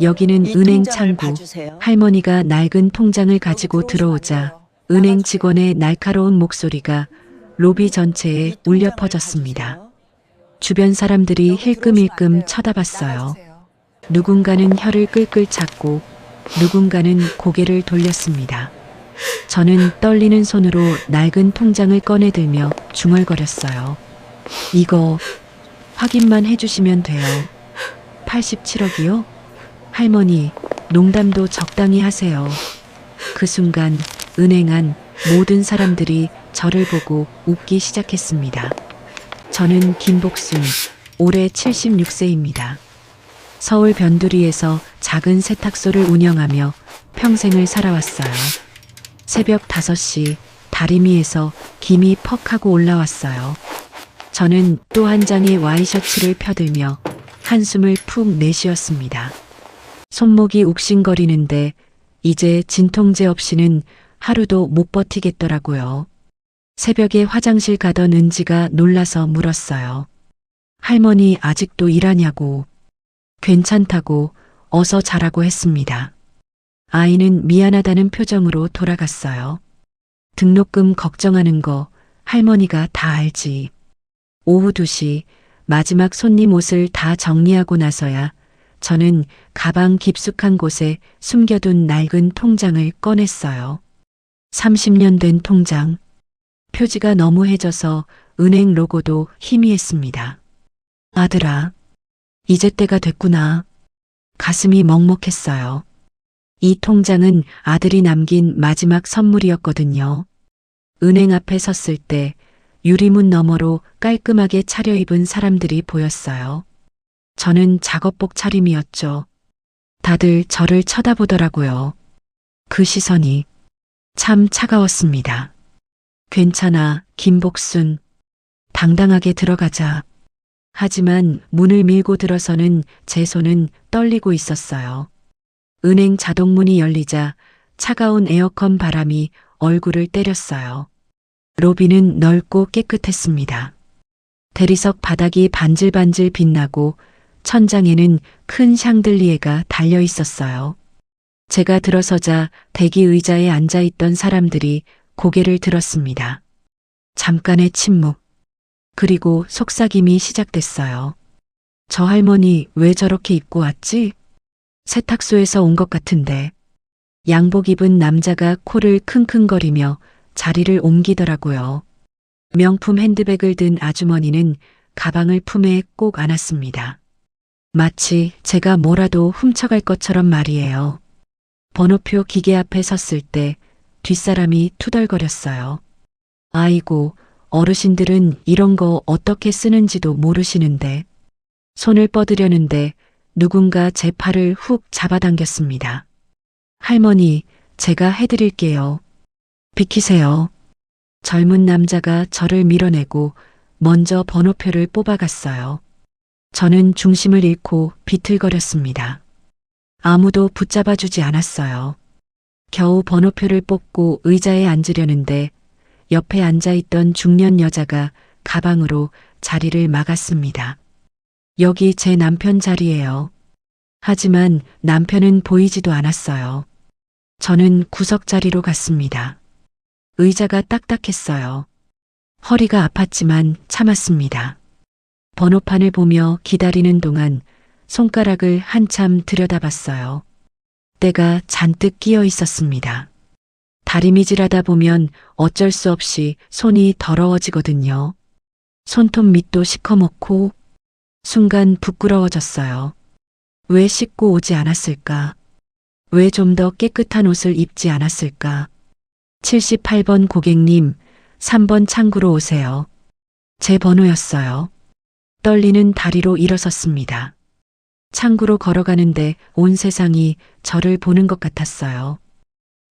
여기는 이 은행 통장을 창구. 봐주세요. 할머니가 낡은 통장을 가지고 들어오시면 안 들어오자 돼요. 은행 나가주세요. 직원의 날카로운 목소리가 로비 전체에 이 울려 통장을 퍼졌습니다. 봐주세요. 주변 사람들이 여기 들어오시면 안 힐끔힐끔 돼요. 쳐다봤어요. 나가주세요. 누군가는 혀를 끌끌 찾고 누군가는 고개를 돌렸습니다. 저는 떨리는 손으로 낡은 통장을 꺼내들며 중얼거렸어요. 이거 확인만 해주시면 돼요. 87억이요? 할머니, 농담도 적당히 하세요. 그 순간 은행 안 모든 사람들이 저를 보고 웃기 시작했습니다. 저는 김복순, 올해 76세입니다. 서울 변두리에서 작은 세탁소를 운영하며 평생을 살아왔어요. 새벽 5시 다리미에서 김이 퍽 하고 올라왔어요. 저는 또 한 장의 와이셔츠를 펴들며 한숨을 푹 내쉬었습니다. 손목이 욱신거리는데 이제 진통제 없이는 하루도 못 버티겠더라고요. 새벽에 화장실 가던 은지가 놀라서 물었어요. 할머니 아직도 일하냐고. 괜찮다고 어서 자라고 했습니다. 아이는 미안하다는 표정으로 돌아갔어요. 등록금 걱정하는 거 할머니가 다 알지. 오후 2시 마지막 손님 옷을 다 정리하고 나서야 저는 가방 깊숙한 곳에 숨겨둔 낡은 통장을 꺼냈어요. 30년 된 통장. 표지가 너무해져서 은행 로고도 희미했습니다. 아들아, 이제 때가 됐구나. 가슴이 먹먹했어요. 이 통장은 아들이 남긴 마지막 선물이었거든요. 은행 앞에 섰을 때 유리문 너머로 깔끔하게 차려입은 사람들이 보였어요. 저는 작업복 차림이었죠. 다들 저를 쳐다보더라고요. 그 시선이 참 차가웠습니다. 괜찮아, 김복순. 당당하게 들어가자. 하지만 문을 밀고 들어서는 제 손은 떨리고 있었어요. 은행 자동문이 열리자 차가운 에어컨 바람이 얼굴을 때렸어요. 로비는 넓고 깨끗했습니다. 대리석 바닥이 반질반질 빛나고 천장에는 큰 샹들리에가 달려 있었어요. 제가 들어서자 대기 의자에 앉아있던 사람들이 고개를 들었습니다. 잠깐의 침묵. 그리고 속삭임이 시작됐어요. 저 할머니 왜 저렇게 입고 왔지? 세탁소에서 온 것 같은데. 양복 입은 남자가 코를 킁킁거리며 자리를 옮기더라고요. 명품 핸드백을 든 아주머니는 가방을 품에 꼭 안았습니다. 마치 제가 뭐라도 훔쳐갈 것처럼 말이에요. 번호표 기계 앞에 섰을 때 뒷사람이 투덜거렸어요. 아이고, 어르신들은 이런 거 어떻게 쓰는지도 모르시는데. 손을 뻗으려는데 누군가 제 팔을 훅 잡아당겼습니다. 할머니, 제가 해드릴게요. 비키세요. 젊은 남자가 저를 밀어내고 먼저 번호표를 뽑아갔어요. 저는 중심을 잃고 비틀거렸습니다. 아무도 붙잡아주지 않았어요. 겨우 번호표를 뽑고 의자에 앉으려는데 옆에 앉아있던 중년 여자가 가방으로 자리를 막았습니다. 여기 제 남편 자리예요. 하지만 남편은 보이지도 않았어요. 저는 구석 자리로 갔습니다. 의자가 딱딱했어요. 허리가 아팠지만 참았습니다. 번호판을 보며 기다리는 동안 손가락을 한참 들여다봤어요. 때가 잔뜩 끼어 있었습니다. 다리미질하다 보면 어쩔 수 없이 손이 더러워지거든요. 손톱 밑도 시커멓고 순간 부끄러워졌어요. 왜 씻고 오지 않았을까? 왜 좀 더 깨끗한 옷을 입지 않았을까? 78번 고객님, 3번 창구로 오세요. 제 번호였어요. 떨리는 다리로 일어섰습니다. 창구로 걸어가는데 온 세상이 저를 보는 것 같았어요.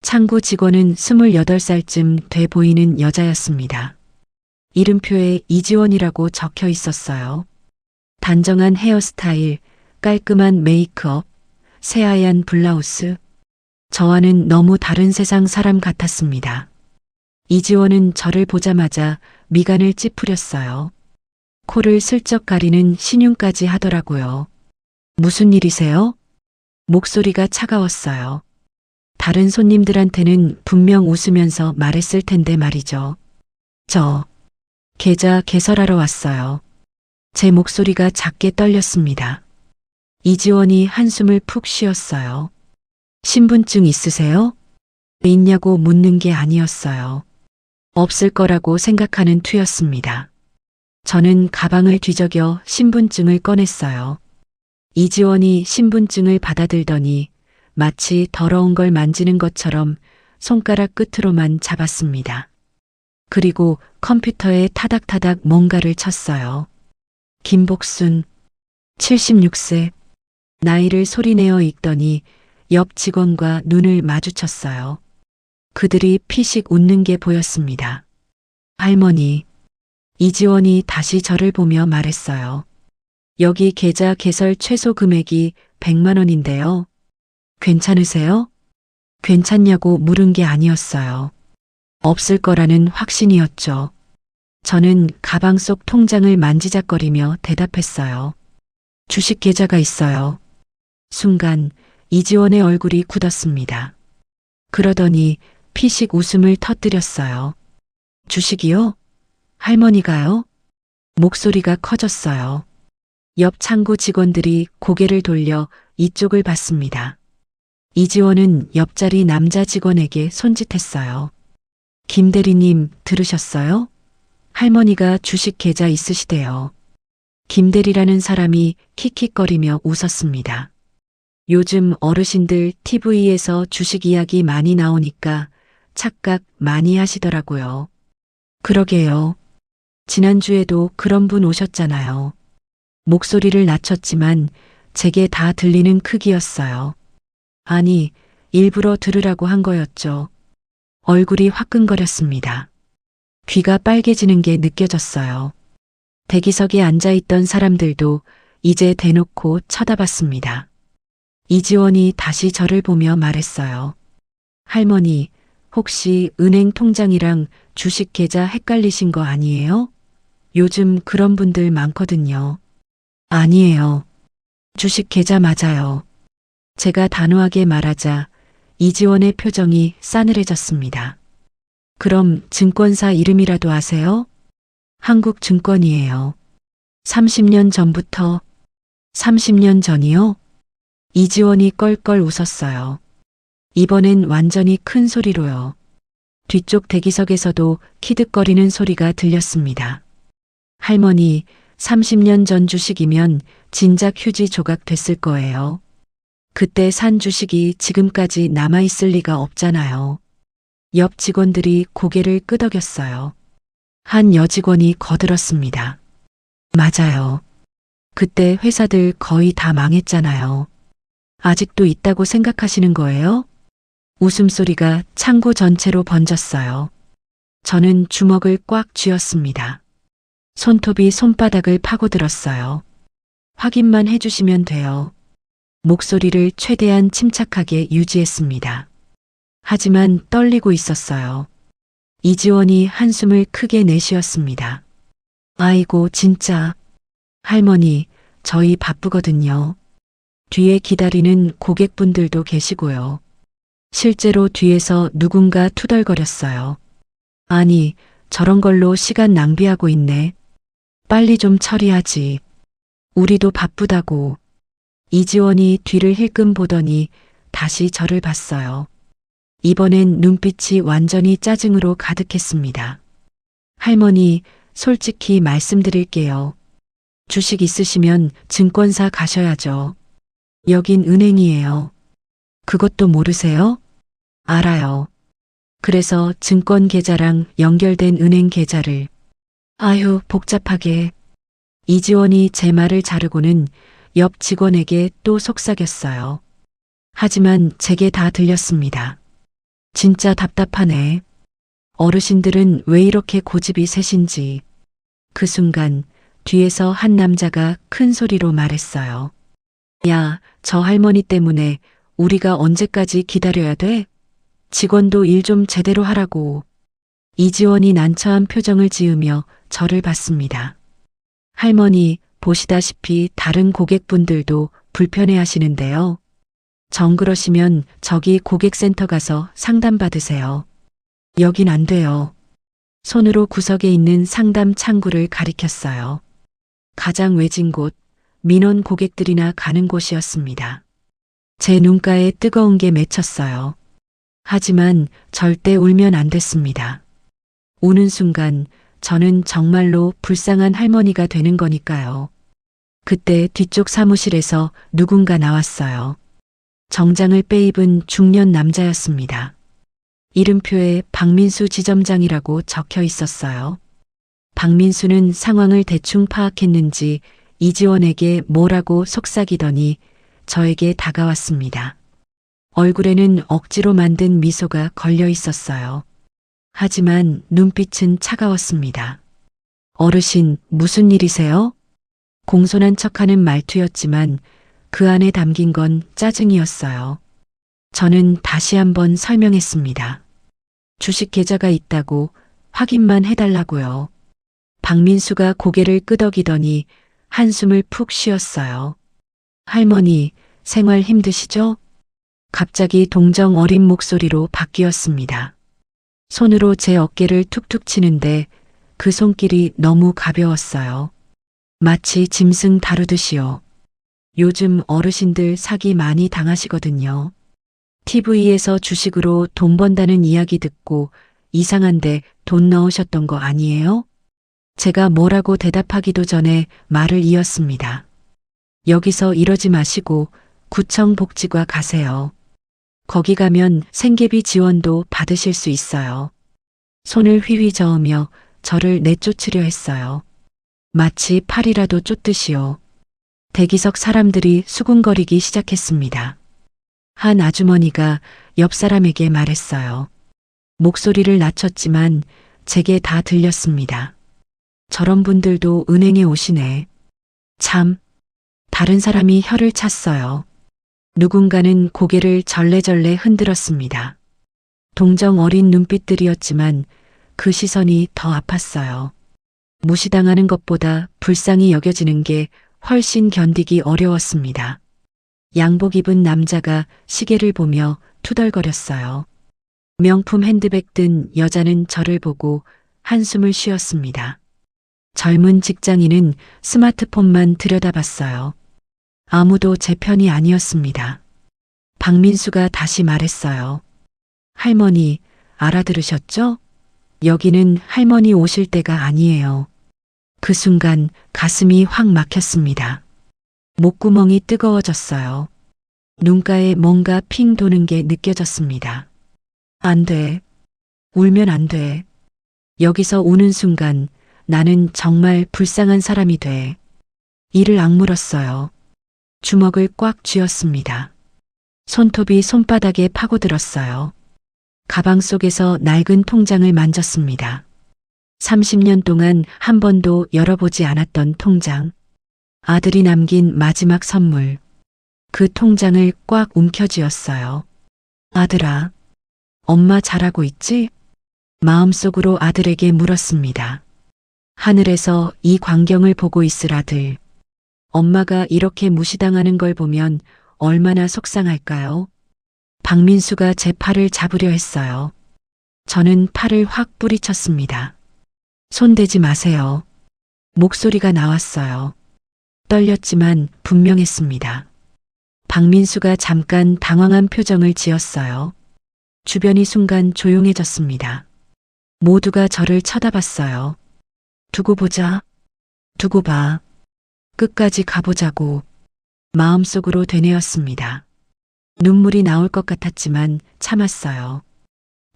창구 직원은 28살쯤 돼 보이는 여자였습니다. 이름표에 이지원이라고 적혀 있었어요. 단정한 헤어스타일, 깔끔한 메이크업, 새하얀 블라우스. 저와는 너무 다른 세상 사람 같았습니다. 이지원은 저를 보자마자 미간을 찌푸렸어요. 코를 슬쩍 가리는 신용까지 하더라고요. 무슨 일이세요? 목소리가 차가웠어요. 다른 손님들한테는 분명 웃으면서 말했을 텐데 말이죠. 저 계좌 개설하러 왔어요. 제 목소리가 작게 떨렸습니다. 이지원이 한숨을 푹 쉬었어요. 신분증 있으세요? 있냐고 묻는 게 아니었어요. 없을 거라고 생각하는 투였습니다. 저는 가방을 뒤적여 신분증을 꺼냈어요. 이지원이 신분증을 받아들더니 마치 더러운 걸 만지는 것처럼 손가락 끝으로만 잡았습니다. 그리고 컴퓨터에 타닥타닥 뭔가를 쳤어요. 김복순, 76세. 나이를 소리내어 읽더니 옆 직원과 눈을 마주쳤어요. 그들이 피식 웃는 게 보였습니다. 할머니, 이지원이 다시 저를 보며 말했어요. 여기 계좌 개설 최소 금액이 100만 원인데요. 괜찮으세요? 괜찮냐고 물은 게 아니었어요. 없을 거라는 확신이었죠. 저는 가방 속 통장을 만지작거리며 대답했어요. 주식 계좌가 있어요. 순간 이지원의 얼굴이 굳었습니다. 그러더니 피식 웃음을 터뜨렸어요. 주식이요? 할머니가요? 목소리가 커졌어요. 옆 창구 직원들이 고개를 돌려 이쪽을 봤습니다. 이지원은 옆자리 남자 직원에게 손짓했어요. 김 대리님 들으셨어요? 할머니가 주식 계좌 있으시대요. 김 대리라는 사람이 킥킥거리며 웃었습니다. 요즘 어르신들 TV에서 주식 이야기 많이 나오니까 착각 많이 하시더라고요. 그러게요. 지난주에도 그런 분 오셨잖아요. 목소리를 낮췄지만 제게 다 들리는 크기였어요. 아니, 일부러 들으라고 한 거였죠. 얼굴이 화끈거렸습니다. 귀가 빨개지는 게 느껴졌어요. 대기석에 앉아있던 사람들도 이제 대놓고 쳐다봤습니다. 이지원이 다시 저를 보며 말했어요. 할머니, 혹시 은행 통장이랑 주식 계좌 헷갈리신 거 아니에요? 요즘 그런 분들 많거든요. 아니에요. 주식 계좌 맞아요. 제가 단호하게 말하자 이지원의 표정이 싸늘해졌습니다. 그럼 증권사 이름이라도 아세요? 한국증권이에요. 30년 전부터 30년 전이요? 이지원이 껄껄 웃었어요. 이번엔 완전히 큰 소리로요. 뒤쪽 대기석에서도 키득거리는 소리가 들렸습니다. 할머니, 30년 전 주식이면 진작 휴지 조각 됐을 거예요. 그때 산 주식이 지금까지 남아있을 리가 없잖아요. 옆 직원들이 고개를 끄덕였어요. 한 여직원이 거들었습니다. 맞아요. 그때 회사들 거의 다 망했잖아요. 아직도 있다고 생각하시는 거예요? 웃음소리가 창구 전체로 번졌어요. 저는 주먹을 꽉 쥐었습니다. 손톱이 손바닥을 파고들었어요. 확인만 해주시면 돼요. 목소리를 최대한 침착하게 유지했습니다. 하지만 떨리고 있었어요. 이지원이 한숨을 크게 내쉬었습니다. 아이고 진짜. 할머니, 저희 바쁘거든요. 뒤에 기다리는 고객분들도 계시고요. 실제로 뒤에서 누군가 투덜거렸어요. 아니, 저런 걸로 시간 낭비하고 있네. 빨리 좀 처리하지. 우리도 바쁘다고. 이지원이 뒤를 힐끔 보더니 다시 저를 봤어요. 이번엔 눈빛이 완전히 짜증으로 가득했습니다. 할머니, 솔직히 말씀드릴게요. 주식 있으시면 증권사 가셔야죠. 여긴 은행이에요. 그것도 모르세요? 알아요. 그래서 증권 계좌랑 연결된 은행 계좌를. 아휴, 복잡하게. 이지원이 제 말을 자르고는 옆 직원에게 또 속삭였어요. 하지만 제게 다 들렸습니다. 진짜 답답하네. 어르신들은 왜 이렇게 고집이 세신지. 그 순간 뒤에서 한 남자가 큰 소리로 말했어요. 야, 저 할머니 때문에 우리가 언제까지 기다려야 돼? 직원도 일 좀 제대로 하라고. 이지원이 난처한 표정을 지으며 저를 봤습니다. 할머니, 보시다시피 다른 고객분들도 불편해 하시는데요. 그러시면 저기 고객센터 가서 상담받으세요. 여긴 안 돼요. 손으로 구석에 있는 상담 창구를 가리켰어요. 가장 외진 곳, 민원 고객들이나 가는 곳이었습니다. 제 눈가에 뜨거운 게 맺혔어요. 하지만 절대 울면 안 됐습니다. 우는 순간 저는 정말로 불쌍한 할머니가 되는 거니까요. 그때 뒤쪽 사무실에서 누군가 나왔어요. 정장을 빼입은 중년 남자였습니다. 이름표에 박민수 지점장이라고 적혀 있었어요. 박민수는 상황을 대충 파악했는지 이지원에게 뭐라고 속삭이더니 저에게 다가왔습니다. 얼굴에는 억지로 만든 미소가 걸려 있었어요. 하지만 눈빛은 차가웠습니다. 어르신, 무슨 일이세요? 공손한 척하는 말투였지만 그 안에 담긴 건 짜증이었어요. 저는 다시 한번 설명했습니다. 주식 계좌가 있다고 확인만 해달라고요. 박민수가 고개를 끄덕이더니 한숨을 푹 쉬었어요. 할머니, 생활 힘드시죠? 갑자기 동정 어린 목소리로 바뀌었습니다. 손으로 제 어깨를 툭툭 치는데 그 손길이 너무 가벼웠어요. 마치 짐승 다루듯이요. 요즘 어르신들 사기 많이 당하시거든요. TV에서 주식으로 돈 번다는 이야기 듣고 이상한데 돈 넣으셨던 거 아니에요? 제가 뭐라고 대답하기도 전에 말을 이었습니다. 여기서 이러지 마시고 구청 복지과 가세요. 거기 가면 생계비 지원도 받으실 수 있어요. 손을 휘휘 저으며 저를 내쫓으려 했어요. 마치 팔이라도 쫓듯이요. 대기석 사람들이 수군거리기 시작했습니다. 한 아주머니가 옆 사람에게 말했어요. 목소리를 낮췄지만 제게 다 들렸습니다. 저런 분들도 은행에 오시네. 참, 다른 사람이 혀를 찼어요. 누군가는 고개를 절레절레 흔들었습니다. 동정 어린 눈빛들이었지만 그 시선이 더 아팠어요. 무시당하는 것보다 불쌍히 여겨지는 게 훨씬 견디기 어려웠습니다. 양복 입은 남자가 시계를 보며 투덜거렸어요. 명품 핸드백 든 여자는 저를 보고 한숨을 쉬었습니다. 젊은 직장인은 스마트폰만 들여다봤어요. 아무도 제 편이 아니었습니다. 박민수가 다시 말했어요. 할머니, 알아들으셨죠? 여기는 할머니 오실 때가 아니에요. 그 순간 가슴이 확 막혔습니다. 목구멍이 뜨거워졌어요. 눈가에 뭔가 핑 도는 게 느껴졌습니다. 안 돼. 울면 안 돼. 여기서 우는 순간 나는 정말 불쌍한 사람이 돼. 이를 악물었어요. 주먹을 꽉 쥐었습니다. 손톱이 손바닥에 파고들었어요. 가방 속에서 낡은 통장을 만졌습니다. 30년 동안 한 번도 열어보지 않았던 통장. 아들이 남긴 마지막 선물. 그 통장을 꽉 움켜쥐었어요. 아들아, 엄마 잘하고 있지? 마음속으로 아들에게 물었습니다. 하늘에서 이 광경을 보고 있을 아들. 엄마가 이렇게 무시당하는 걸 보면 얼마나 속상할까요? 박민수가 제 팔을 잡으려 했어요. 저는 팔을 확 뿌리쳤습니다. 손대지 마세요. 목소리가 나왔어요. 떨렸지만 분명했습니다. 박민수가 잠깐 당황한 표정을 지었어요. 주변이 순간 조용해졌습니다. 모두가 저를 쳐다봤어요. 두고 보자. 두고 봐. 끝까지 가보자고. 마음속으로 되뇌었습니다. 눈물이 나올 것 같았지만 참았어요.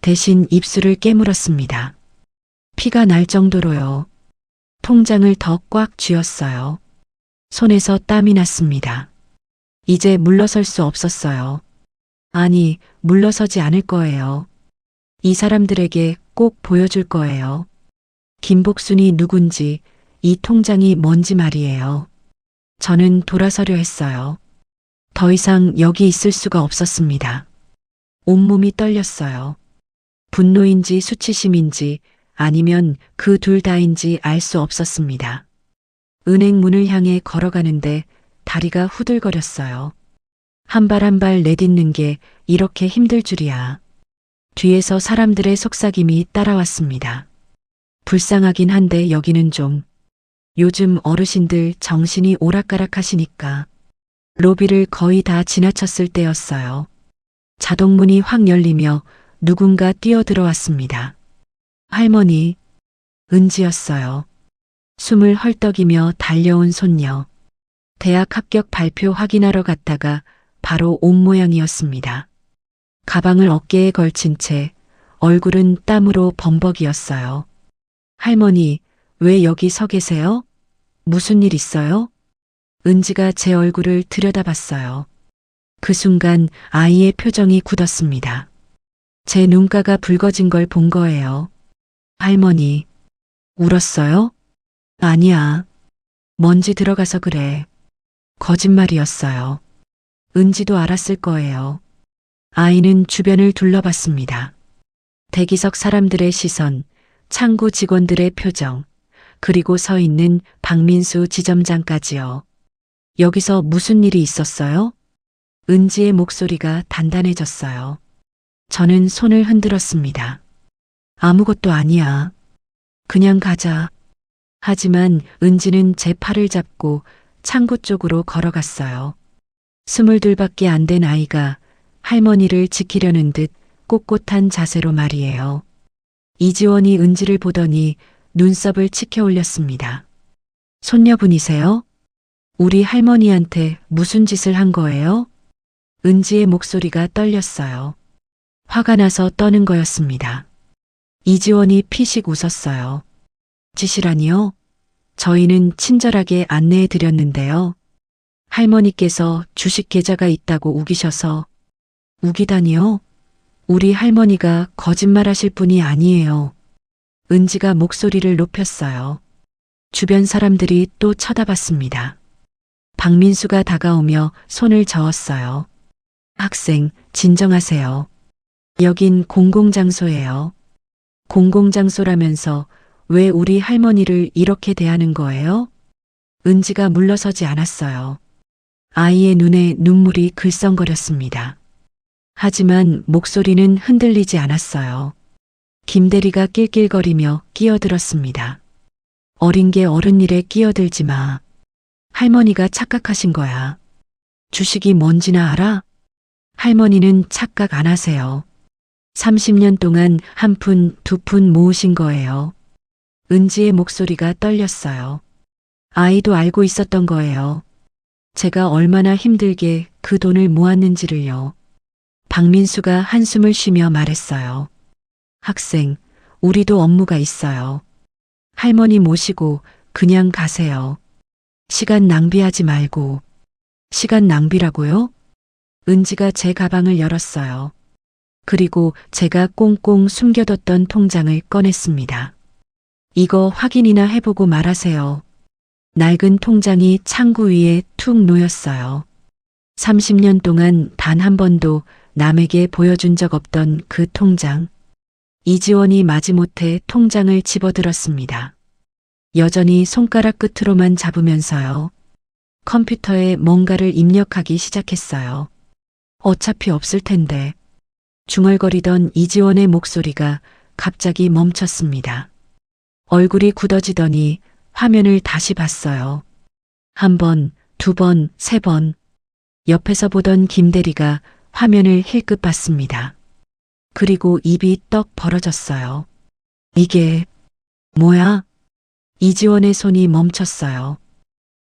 대신 입술을 깨물었습니다. 피가 날 정도로요. 통장을 더 꽉 쥐었어요. 손에서 땀이 났습니다. 이제 물러설 수 없었어요. 아니, 물러서지 않을 거예요. 이 사람들에게 꼭 보여줄 거예요. 김복순이 누군지, 이 통장이 뭔지 말이에요. 저는 돌아서려 했어요. 더 이상 여기 있을 수가 없었습니다. 온몸이 떨렸어요. 분노인지 수치심인지 아니면 그 둘 다인지 알 수 없었습니다. 은행 문을 향해 걸어가는데 다리가 후들거렸어요. 한 발 한 발 내딛는 게 이렇게 힘들 줄이야. 뒤에서 사람들의 속삭임이 따라왔습니다. 불쌍하긴 한데 여기는 좀. 요즘 어르신들 정신이 오락가락하시니까. 로비를 거의 다 지나쳤을 때였어요. 자동문이 확 열리며 누군가 뛰어들어왔습니다. 할머니, 은지였어요. 숨을 헐떡이며 달려온 손녀. 대학 합격 발표 확인하러 갔다가 바로 온 모양이었습니다. 가방을 어깨에 걸친 채 얼굴은 땀으로 범벅이었어요. 할머니, 왜 여기 서 계세요? 무슨 일 있어요? 은지가 제 얼굴을 들여다봤어요. 그 순간 아이의 표정이 굳었습니다. 제 눈가가 붉어진 걸 본 거예요. 할머니, 울었어요? 아니야. 먼지 들어가서 그래. 거짓말이었어요. 은지도 알았을 거예요. 아이는 주변을 둘러봤습니다. 대기석 사람들의 시선, 창구 직원들의 표정, 그리고 서 있는 박민수 지점장까지요. 여기서 무슨 일이 있었어요? 은지의 목소리가 단단해졌어요. 저는 손을 흔들었습니다. 아무것도 아니야. 그냥 가자. 하지만 은지는 제 팔을 잡고 창구 쪽으로 걸어갔어요. 22밖에 안 된 아이가 할머니를 지키려는 듯 꼿꼿한 자세로 말이에요. 이지원이 은지를 보더니 눈썹을 치켜 올렸습니다. 손녀분이세요? 우리 할머니한테 무슨 짓을 한 거예요? 은지의 목소리가 떨렸어요. 화가 나서 떠는 거였습니다. 이지원이 피식 웃었어요. 짓이라니요? 저희는 친절하게 안내해 드렸는데요. 할머니께서 주식 계좌가 있다고 우기셔서. 우기다니요? 우리 할머니가 거짓말하실 분이 아니에요. 은지가 목소리를 높였어요. 주변 사람들이 또 쳐다봤습니다. 박민수가 다가오며 손을 저었어요. 학생, 진정하세요. 여긴 공공장소예요. 공공장소라면서 왜 우리 할머니를 이렇게 대하는 거예요? 은지가 물러서지 않았어요. 아이의 눈에 눈물이 글썽거렸습니다. 하지만 목소리는 흔들리지 않았어요. 김대리가 낄낄거리며 끼어들었습니다. 어린 게 어른 일에 끼어들지 마. 할머니가 착각하신 거야. 주식이 뭔지나 알아? 할머니는 착각 안 하세요. 30년 동안 한 푼, 두 푼 모으신 거예요. 은지의 목소리가 떨렸어요. 아이도 알고 있었던 거예요. 제가 얼마나 힘들게 그 돈을 모았는지를요. 박민수가 한숨을 쉬며 말했어요. 학생, 우리도 업무가 있어요. 할머니 모시고 그냥 가세요. 시간 낭비하지 말고. 시간 낭비라고요? 은지가 제 가방을 열었어요. 그리고 제가 꽁꽁 숨겨뒀던 통장을 꺼냈습니다. 이거 확인이나 해보고 말하세요. 낡은 통장이 창구 위에 툭 놓였어요. 30년 동안 단 한 번도 남에게 보여준 적 없던 그 통장. 이지원이 마지못해 통장을 집어들었습니다. 여전히 손가락 끝으로만 잡으면서요. 컴퓨터에 뭔가를 입력하기 시작했어요. 어차피 없을 텐데. 중얼거리던 이지원의 목소리가 갑자기 멈췄습니다. 얼굴이 굳어지더니 화면을 다시 봤어요. 한 번, 두 번, 세 번. 옆에서 보던 김대리가 화면을 힐끗 봤습니다. 그리고 입이 떡 벌어졌어요. 이게 뭐야? 이지원의 손이 멈췄어요.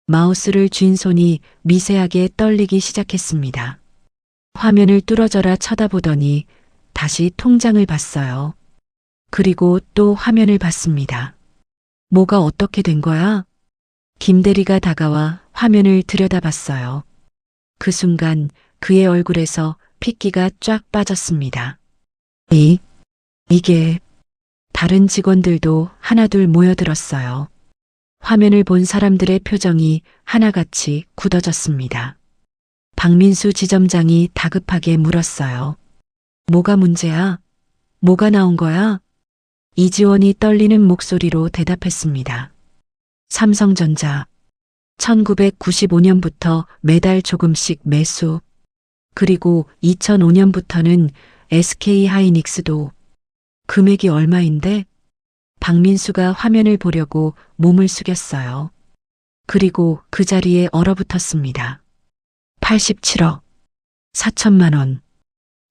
마우스를 쥔 손이 미세하게 떨리기 시작했습니다. 화면을 뚫어져라 쳐다보더니 다시 통장을 봤어요. 그리고 또 화면을 봤습니다. 뭐가 어떻게 된 거야? 김대리가 다가와 화면을 들여다봤어요. 그 순간 그의 얼굴에서 핏기가 쫙 빠졌습니다. 이게... 다른 직원들도 하나둘 모여들었어요. 화면을 본 사람들의 표정이 하나같이 굳어졌습니다. 박민수 지점장이 다급하게 물었어요. 뭐가 문제야? 뭐가 나온 거야? 이지원이 떨리는 목소리로 대답했습니다. 삼성전자. 1995년부터 매달 조금씩 매수. 그리고 2005년부터는 SK 하이닉스도. 금액이 얼마인데? 박민수가 화면을 보려고 몸을 숙였어요. 그리고 그 자리에 얼어붙었습니다. 87억 4천만 원.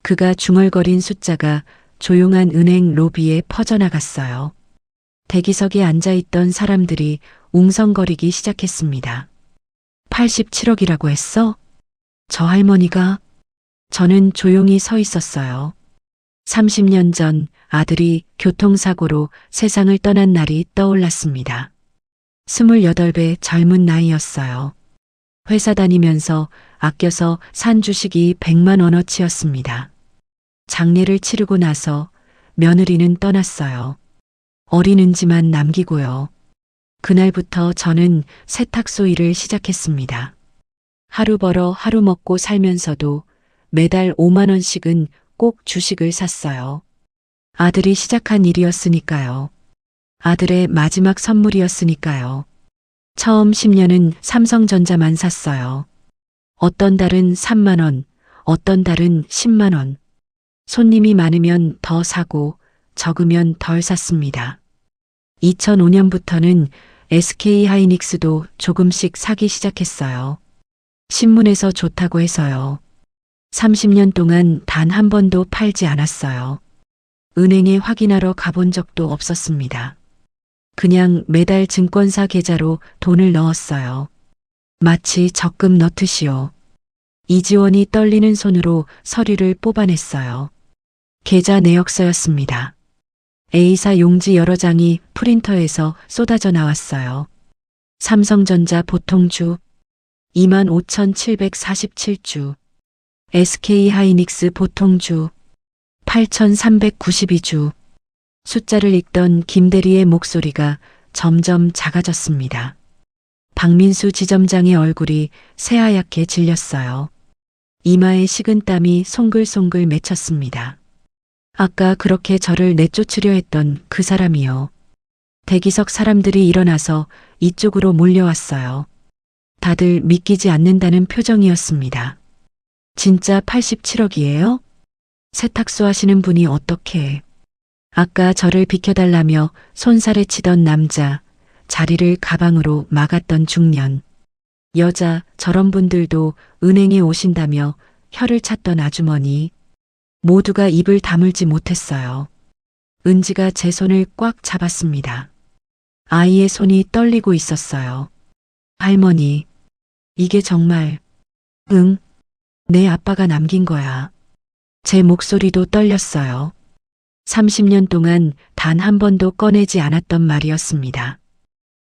그가 중얼거린 숫자가 조용한 은행 로비에 퍼져나갔어요. 대기석에 앉아있던 사람들이 웅성거리기 시작했습니다. 87억이라고 했어? 저 할머니가? 저는 조용히 서 있었어요. 30년 전 아들이 교통사고로 세상을 떠난 날이 떠올랐습니다. 28배 젊은 나이였어요. 회사 다니면서 아껴서 산 주식이 100만 원어치였습니다. 장례를 치르고 나서 며느리는 떠났어요. 어린 은지만 남기고요. 그날부터 저는 세탁소 일을 시작했습니다. 하루 벌어 하루 먹고 살면서도 매달 5만 원씩은 꼭 주식을 샀어요. 아들이 시작한 일이었으니까요. 아들의 마지막 선물이었으니까요. 처음 10년은 삼성전자만 샀어요. 어떤 달은 3만 원, 어떤 달은 10만 원. 손님이 많으면 더 사고 적으면 덜 샀습니다. 2005년부터는 SK 하이닉스도 조금씩 사기 시작했어요. 신문에서 좋다고 해서요. 30년 동안 단 한 번도 팔지 않았어요. 은행에 확인하러 가본 적도 없었습니다. 그냥 매달 증권사 계좌로 돈을 넣었어요. 마치 적금 넣듯이요. 이지원이 떨리는 손으로 서류를 뽑아냈어요. 계좌 내역서였습니다. A사 용지 여러 장이 프린터에서 쏟아져 나왔어요. 삼성전자 보통주 25,747주, SK 하이닉스 보통주 8,392주. 숫자를 읽던 김대리의 목소리가 점점 작아졌습니다. 박민수 지점장의 얼굴이 새하얗게 질렸어요. 이마에 식은땀이 송글송글 맺혔습니다. 아까 그렇게 저를 내쫓으려 했던 그 사람이요. 대기석 사람들이 일어나서 이쪽으로 몰려왔어요. 다들 믿기지 않는다는 표정이었습니다. 진짜 87억이에요? 세탁소 하시는 분이 어떻게? 아까 저를 비켜달라며 손살에 치던 남자, 자리를 가방으로 막았던 중년, 여자, 저런 분들도 은행에 오신다며 혀를 찼던 아주머니, 모두가 입을 다물지 못했어요. 은지가 제 손을 꽉 잡았습니다. 아이의 손이 떨리고 있었어요. 할머니, 이게 정말, 응, 내 아빠가 남긴 거야. 제 목소리도 떨렸어요. 30년 동안 단 한 번도 꺼내지 않았던 말이었습니다.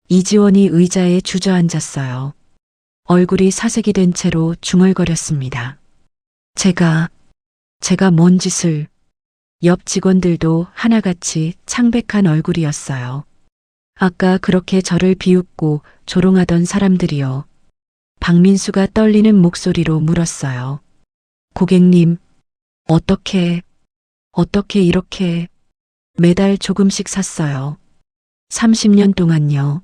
이지원이 의자에 주저앉았어요. 얼굴이 사색이 된 채로 중얼거렸습니다. 제가 뭔 짓을. 옆 직원들도 하나같이 창백한 얼굴이었어요. 아까 그렇게 저를 비웃고 조롱하던 사람들이요. 박민수가 떨리는 목소리로 물었어요. 고객님, 어떻게 이렇게 매달 조금씩 샀어요. 30년 동안요.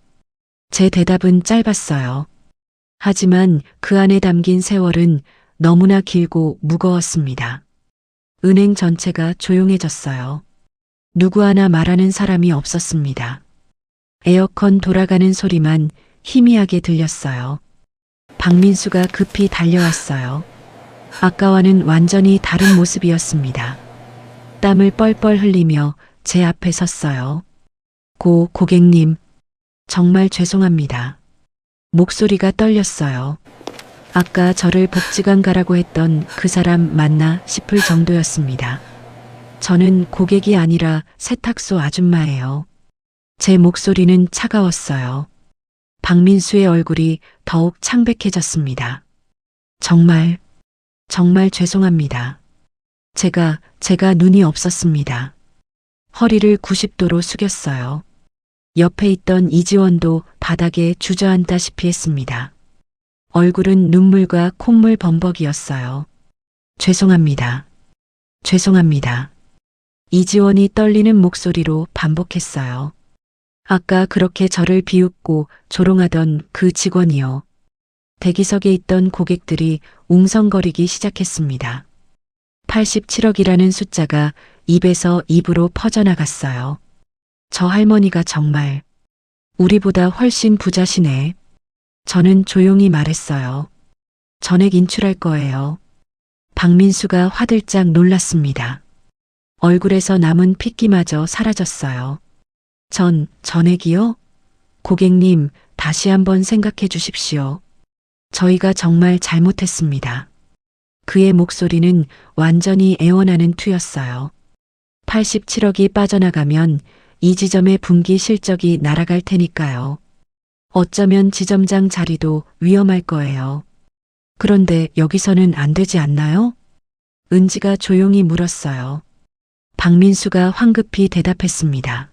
제 대답은 짧았어요. 하지만 그 안에 담긴 세월은 너무나 길고 무거웠습니다. 은행 전체가 조용해졌어요. 누구 하나 말하는 사람이 없었습니다. 에어컨 돌아가는 소리만 희미하게 들렸어요. 박민수가 급히 달려왔어요. 아까와는 완전히 다른 모습이었습니다. 땀을 뻘뻘 흘리며 제 앞에 섰어요. 고객님, 정말 죄송합니다. 목소리가 떨렸어요. 아까 저를 복지관 가라고 했던 그 사람 맞나 싶을 정도였습니다. 저는 고객이 아니라 세탁소 아줌마예요. 제 목소리는 차가웠어요. 박민수의 얼굴이 더욱 창백해졌습니다. 정말 죄송합니다. 제가 눈이 없었습니다. 허리를 90도로 숙였어요. 옆에 있던 이지원도 바닥에 주저앉다시피 했습니다. 얼굴은 눈물과 콧물 범벅이었어요. 죄송합니다. 이지원이 떨리는 목소리로 반복했어요. 아까 그렇게 저를 비웃고 조롱하던 그 직원이요. 대기석에 있던 고객들이 웅성거리기 시작했습니다. 87억이라는 숫자가 입에서 입으로 퍼져나갔어요. 저 할머니가 정말 우리보다 훨씬 부자시네. 저는 조용히 말했어요. 전액 인출할 거예요. 박민수가 화들짝 놀랐습니다. 얼굴에서 남은 핏기마저 사라졌어요. 전액이요? 고객님, 다시 한번 생각해 주십시오. 저희가 정말 잘못했습니다. 그의 목소리는 완전히 애원하는 투였어요. 87억이 빠져나가면 이 지점의 분기 실적이 날아갈 테니까요. 어쩌면 지점장 자리도 위험할 거예요. 그런데 여기서는 안 되지 않나요? 은지가 조용히 물었어요. 박민수가 황급히 대답했습니다.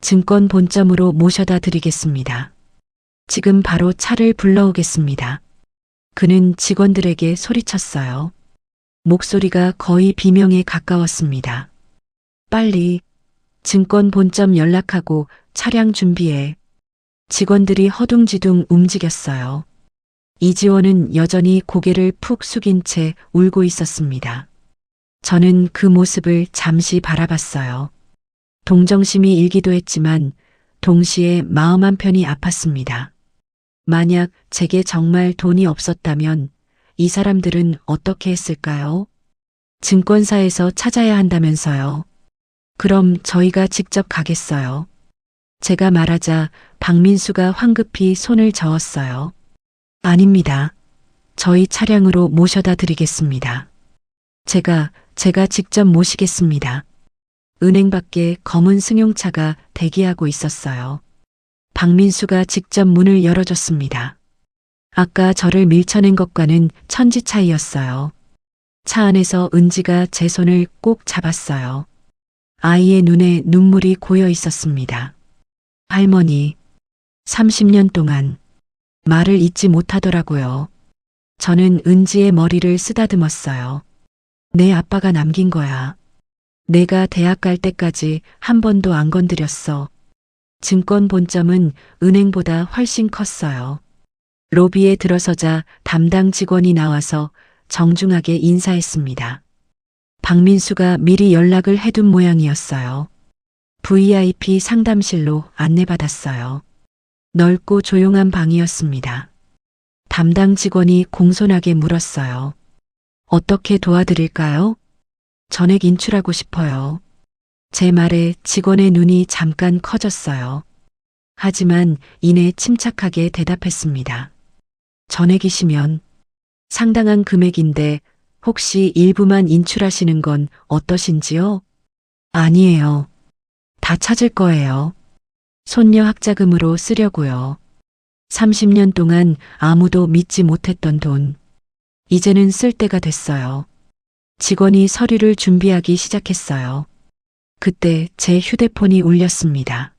증권 본점으로 모셔다 드리겠습니다. 지금 바로 차를 불러오겠습니다. 그는 직원들에게 소리쳤어요. 목소리가 거의 비명에 가까웠습니다. 빨리 증권 본점 연락하고 차량 준비해. 직원들이 허둥지둥 움직였어요. 이지원은 여전히 고개를 푹 숙인 채 울고 있었습니다. 저는 그 모습을 잠시 바라봤어요. 동정심이 일기도 했지만 동시에 마음 한편이 아팠습니다. 만약 제게 정말 돈이 없었다면 이 사람들은 어떻게 했을까요? 증권사에서 찾아야 한다면서요. 그럼 저희가 직접 가겠어요. 제가 말하자 박민수가 황급히 손을 저었어요. 아닙니다. 저희 차량으로 모셔다 드리겠습니다. 제가 직접 모시겠습니다. 은행 밖에 검은 승용차가 대기하고 있었어요. 박민수가 직접 문을 열어줬습니다. 아까 저를 밀쳐낸 것과는 천지 차이였어요. 차 안에서 은지가 제 손을 꼭 잡았어요. 아이의 눈에 눈물이 고여 있었습니다. 할머니, 30년 동안 말을 잊지 못하더라고요. 저는 은지의 머리를 쓰다듬었어요. 내 아빠가 남긴 거야. 내가 대학 갈 때까지 한 번도 안 건드렸어. 증권 본점은 은행보다 훨씬 컸어요. 로비에 들어서자 담당 직원이 나와서 정중하게 인사했습니다. 박민수가 미리 연락을 해둔 모양이었어요. VIP 상담실로 안내받았어요. 넓고 조용한 방이었습니다. 담당 직원이 공손하게 물었어요. 어떻게 도와드릴까요? 전액 인출하고 싶어요. 제 말에 직원의 눈이 잠깐 커졌어요. 하지만 이내 침착하게 대답했습니다. 전액이시면 상당한 금액인데 혹시 일부만 인출하시는 건 어떠신지요? 아니에요. 다 찾을 거예요. 손녀 학자금으로 쓰려고요. 30년 동안 아무도 믿지 못했던 돈. 이제는 쓸 때가 됐어요. 직원이 서류를 준비하기 시작했어요. 그때 제 휴대폰이 울렸습니다.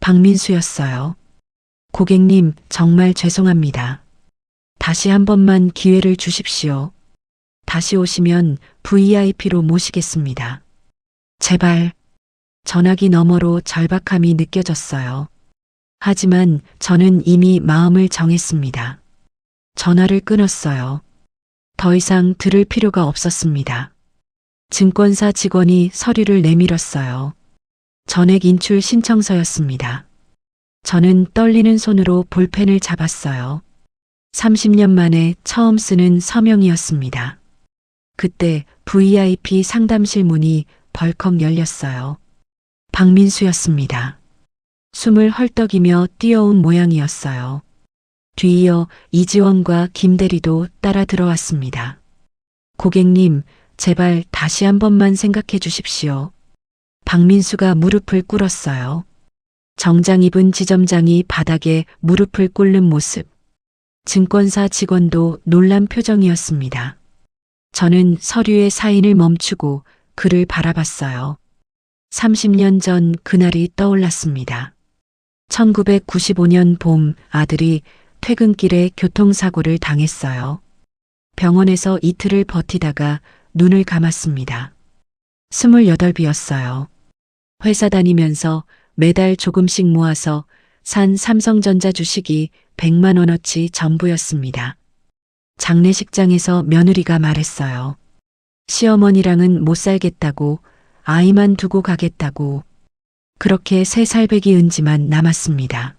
박민수였어요. 고객님, 정말 죄송합니다. 다시 한 번만 기회를 주십시오. 다시 오시면 VIP로 모시겠습니다. 제발. 전화기 너머로 절박함이 느껴졌어요. 하지만 저는 이미 마음을 정했습니다. 전화를 끊었어요. 더 이상 들을 필요가 없었습니다. 증권사 직원이 서류를 내밀었어요. 전액 인출 신청서였습니다. 저는 떨리는 손으로 볼펜을 잡았어요. 30년 만에 처음 쓰는 서명이었습니다. 그때 VIP 상담실 문이 벌컥 열렸어요. 박민수였습니다. 숨을 헐떡이며 뛰어온 모양이었어요. 뒤이어 이지원과 김대리도 따라 들어왔습니다. 고객님, 제발 다시 한 번만 생각해 주십시오. 박민수가 무릎을 꿇었어요. 정장 입은 지점장이 바닥에 무릎을 꿇는 모습. 증권사 직원도 놀란 표정이었습니다. 저는 서류의 사인을 멈추고 그를 바라봤어요. 30년 전 그날이 떠올랐습니다. 1995년 봄 아들이 퇴근길에 교통사고를 당했어요. 병원에서 이틀을 버티다가 눈을 감았습니다. 28이었어요. 회사 다니면서 매달 조금씩 모아서 산 삼성전자 주식이 100만 원어치 전부였습니다. 장례식장에서 며느리가 말했어요. 시어머니랑은 못 살겠다고, 아이만 두고 가겠다고. 그렇게 새 살배기 은지만 남았습니다.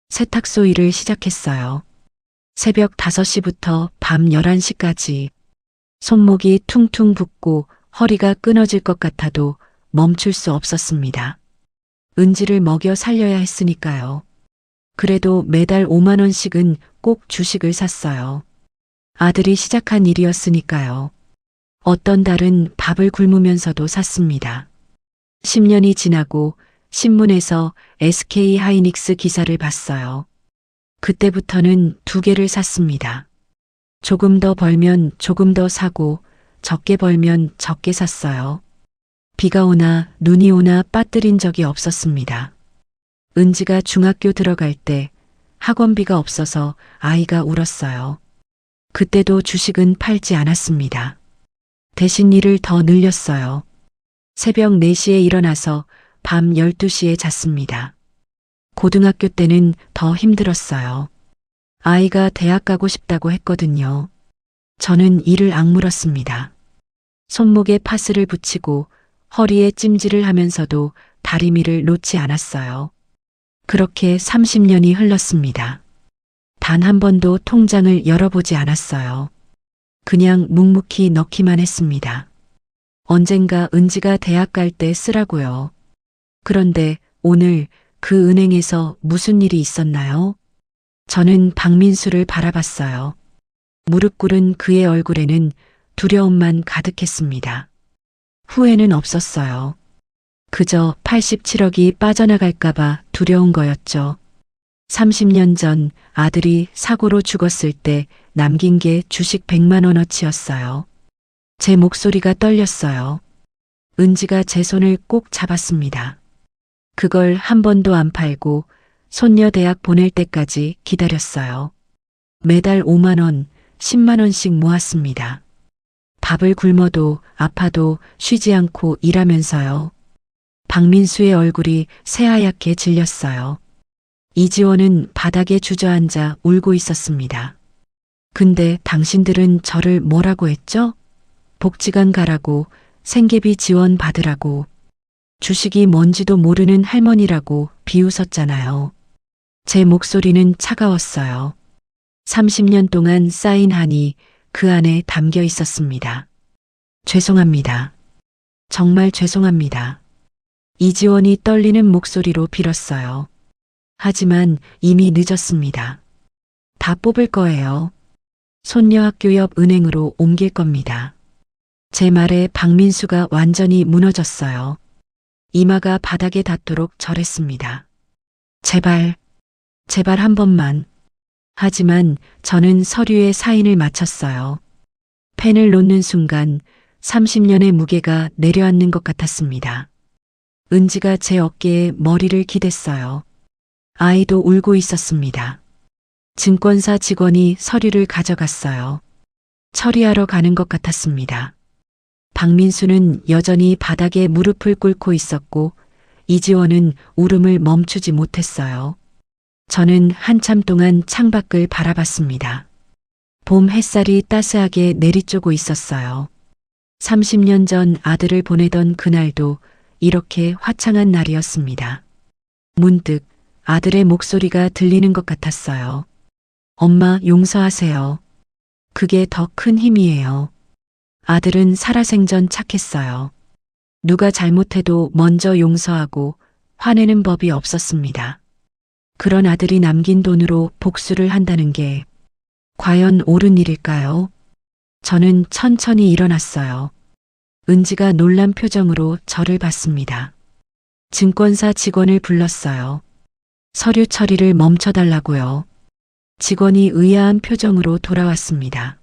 세탁소 일을 시작했어요. 새벽 5시부터 밤 11시까지. 손목이 퉁퉁 붓고 허리가 끊어질 것 같아도 멈출 수 없었습니다. 은지를 먹여 살려야 했으니까요. 그래도 매달 5만 원씩은 꼭 주식을 샀어요. 아들이 시작한 일이었으니까요. 어떤 달은 밥을 굶으면서도 샀습니다. 10년이 지나고 신문에서 SK 하이닉스 기사를 봤어요. 그때부터는 2개를 샀습니다. 조금 더 벌면 조금 더 사고 적게 벌면 적게 샀어요. 비가 오나 눈이 오나 빠뜨린 적이 없었습니다. 은지가 중학교 들어갈 때 학원비가 없어서 아이가 울었어요. 그때도 주식은 팔지 않았습니다. 대신 일을 더 늘렸어요. 새벽 4시에 일어나서 밤 12시에 잤습니다. 고등학교 때는 더 힘들었어요. 아이가 대학 가고 싶다고 했거든요. 저는 이를 악물었습니다. 손목에 파스를 붙이고 허리에 찜질을 하면서도 다리미를 놓지 않았어요. 그렇게 30년이 흘렀습니다. 단 한 번도 통장을 열어보지 않았어요. 그냥 묵묵히 넣기만 했습니다. 언젠가 은지가 대학 갈 때 쓰라고요. 그런데 오늘 그 은행에서 무슨 일이 있었나요? 저는 박민수를 바라봤어요. 무릎 꿇은 그의 얼굴에는 두려움만 가득했습니다. 후회는 없었어요. 그저 87억이 빠져나갈까봐 두려운 거였죠. 30년 전 아들이 사고로 죽었을 때 남긴 게 주식 100만 원어치였어요. 제 목소리가 떨렸어요. 은지가 제 손을 꼭 잡았습니다. 그걸 한 번도 안 팔고 손녀 대학 보낼 때까지 기다렸어요. 매달 5만 원, 10만 원씩 모았습니다. 밥을 굶어도 아파도 쉬지 않고 일하면서요. 박민수의 얼굴이 새하얗게 질렸어요. 이지원은 바닥에 주저앉아 울고 있었습니다. 근데 당신들은 저를 뭐라고 했죠? 복지관 가라고, 생계비 지원 받으라고, 주식이 뭔지도 모르는 할머니라고 비웃었잖아요. 제 목소리는 차가웠어요. 30년 동안 쌓인 한이 그 안에 담겨 있었습니다. 죄송합니다. 정말 죄송합니다. 이지원이 떨리는 목소리로 빌었어요. 하지만 이미 늦었습니다. 다 뽑을 거예요. 손녀 학교 옆 은행으로 옮길 겁니다. 제 말에 박민수가 완전히 무너졌어요. 이마가 바닥에 닿도록 절했습니다. 제발, 제발 한 번만. 하지만 저는 서류에 사인을 마쳤어요. 펜을 놓는 순간 30년의 무게가 내려앉는 것 같았습니다. 은지가 제 어깨에 머리를 기댔어요. 아이도 울고 있었습니다. 증권사 직원이 서류를 가져갔어요. 처리하러 가는 것 같았습니다. 박민수는 여전히 바닥에 무릎을 꿇고 있었고 이지원은 울음을 멈추지 못했어요. 저는 한참 동안 창밖을 바라봤습니다. 봄 햇살이 따스하게 내리쬐고 있었어요. 30년 전 아들을 보내던 그날도 이렇게 화창한 날이었습니다. 문득 아들의 목소리가 들리는 것 같았어요. 엄마 용서하세요. 그게 더 큰 힘이에요. 아들은 살아생전 착했어요. 누가 잘못해도 먼저 용서하고 화내는 법이 없었습니다. 그런 아들이 남긴 돈으로 복수를 한다는 게 과연 옳은 일일까요? 저는 천천히 일어났어요. 은지가 놀란 표정으로 저를 봤습니다. 증권사 직원을 불렀어요. 서류 처리를 멈춰달라고요. 직원이 의아한 표정으로 돌아왔습니다.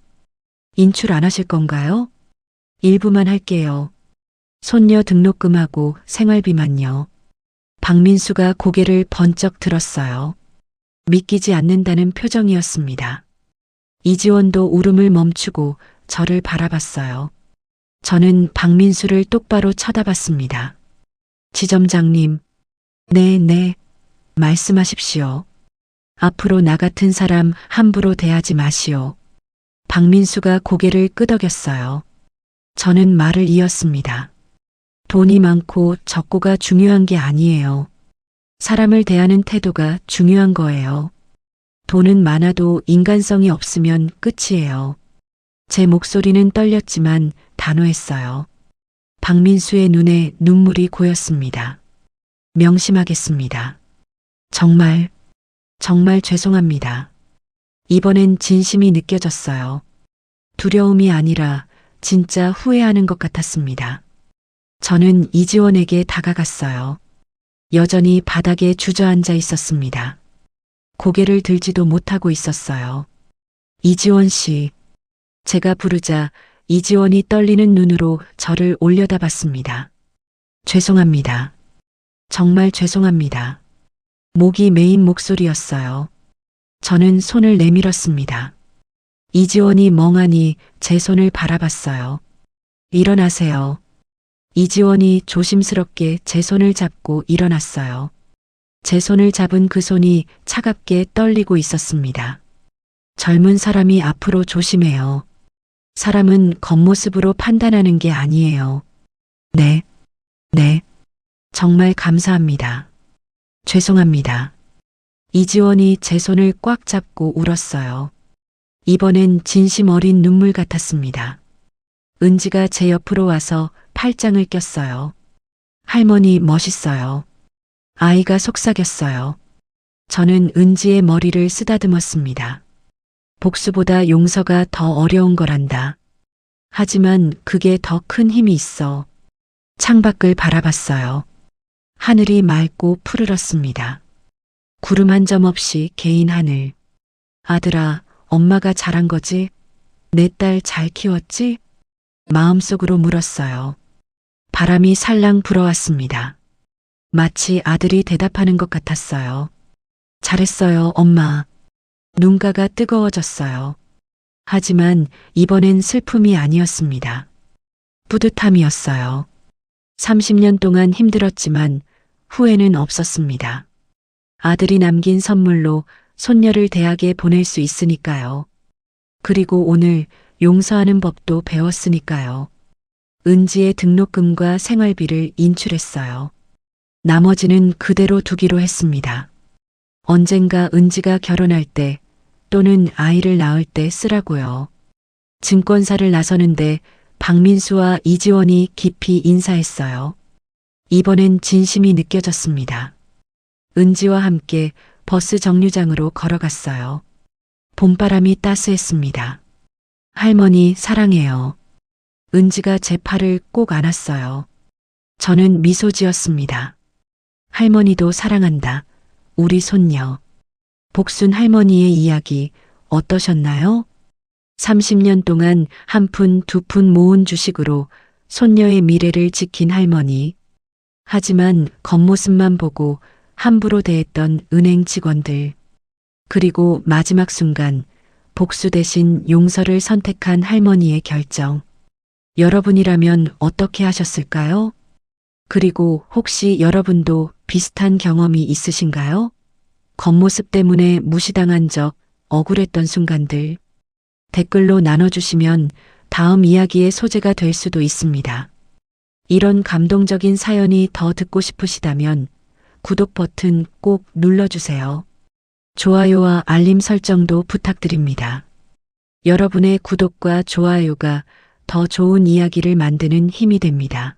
인출 안 하실 건가요? 일부만 할게요. 손녀 등록금하고 생활비만요. 박민수가 고개를 번쩍 들었어요. 믿기지 않는다는 표정이었습니다. 이지원도 울음을 멈추고 저를 바라봤어요. 저는 박민수를 똑바로 쳐다봤습니다. 지점장님, 네, 말씀하십시오. 앞으로 나 같은 사람 함부로 대하지 마시오. 박민수가 고개를 끄덕였어요. 저는 말을 이었습니다. 돈이 많고 적고가 중요한 게 아니에요. 사람을 대하는 태도가 중요한 거예요. 돈은 많아도 인간성이 없으면 끝이에요. 제 목소리는 떨렸지만 단호했어요. 박민수의 눈에 눈물이 고였습니다. 명심하겠습니다. 정말 죄송합니다. 이번엔 진심이 느껴졌어요. 두려움이 아니라 진짜 후회하는 것 같았습니다. 저는 이지원에게 다가갔어요. 여전히 바닥에 주저앉아 있었습니다. 고개를 들지도 못하고 있었어요. 이지원 씨. 제가 부르자 이지원이 떨리는 눈으로 저를 올려다봤습니다. 죄송합니다. 정말 죄송합니다. 목이 메인 목소리였어요. 저는 손을 내밀었습니다. 이지원이 멍하니 제 손을 바라봤어요. 일어나세요. 이지원이 조심스럽게 제 손을 잡고 일어났어요. 제 손을 잡은 그 손이 차갑게 떨리고 있었습니다. 젊은 사람이 앞으로 조심해요. 사람은 겉모습으로 판단하는 게 아니에요. 네. 정말 감사합니다. 죄송합니다. 이지원이 제 손을 꽉 잡고 울었어요. 이번엔 진심 어린 눈물 같았습니다. 은지가 제 옆으로 와서 팔짱을 꼈어요. 할머니 멋있어요. 아이가 속삭였어요. 저는 은지의 머리를 쓰다듬었습니다. 복수보다 용서가 더 어려운 거란다. 하지만 그게 더 큰 힘이 있어. 창밖을 바라봤어요. 하늘이 맑고 푸르렀습니다. 구름 한 점 없이 개인 하늘. 아들아, 엄마가 잘한 거지? 내 딸 잘 키웠지? 마음속으로 물었어요. 바람이 살랑 불어왔습니다. 마치 아들이 대답하는 것 같았어요. 잘했어요, 엄마. 눈가가 뜨거워졌어요. 하지만 이번엔 슬픔이 아니었습니다. 뿌듯함이었어요. 30년 동안 힘들었지만 후회는 없었습니다. 아들이 남긴 선물로 손녀를 대학에 보낼 수 있으니까요. 그리고 오늘 용서하는 법도 배웠으니까요. 은지의 등록금과 생활비를 인출했어요. 나머지는 그대로 두기로 했습니다. 언젠가 은지가 결혼할 때 또는 아이를 낳을 때 쓰라고요. 증권사를 나서는데 박민수와 이지원이 깊이 인사했어요. 이번엔 진심이 느껴졌습니다. 은지와 함께 버스 정류장으로 걸어갔어요. 봄바람이 따스했습니다. 할머니 사랑해요. 은지가 제 팔을 꼭 안았어요. 저는 미소 지었습니다. 할머니도 사랑한다. 우리 손녀. 복순 할머니의 이야기 어떠셨나요? 30년 동안 한 푼, 두 푼 모은 주식으로 손녀의 미래를 지킨 할머니. 하지만 겉모습만 보고 함부로 대했던 은행 직원들. 그리고 마지막 순간 복수 대신 용서를 선택한 할머니의 결정. 여러분이라면 어떻게 하셨을까요? 그리고 혹시 여러분도 비슷한 경험이 있으신가요? 겉모습 때문에 무시당한 적, 억울했던 순간들. 댓글로 나눠주시면 다음 이야기의 소재가 될 수도 있습니다. 이런 감동적인 사연이 더 듣고 싶으시다면 구독 버튼 꼭 눌러주세요. 좋아요와 알림 설정도 부탁드립니다. 여러분의 구독과 좋아요가 더 좋은 이야기를 만드는 힘이 됩니다.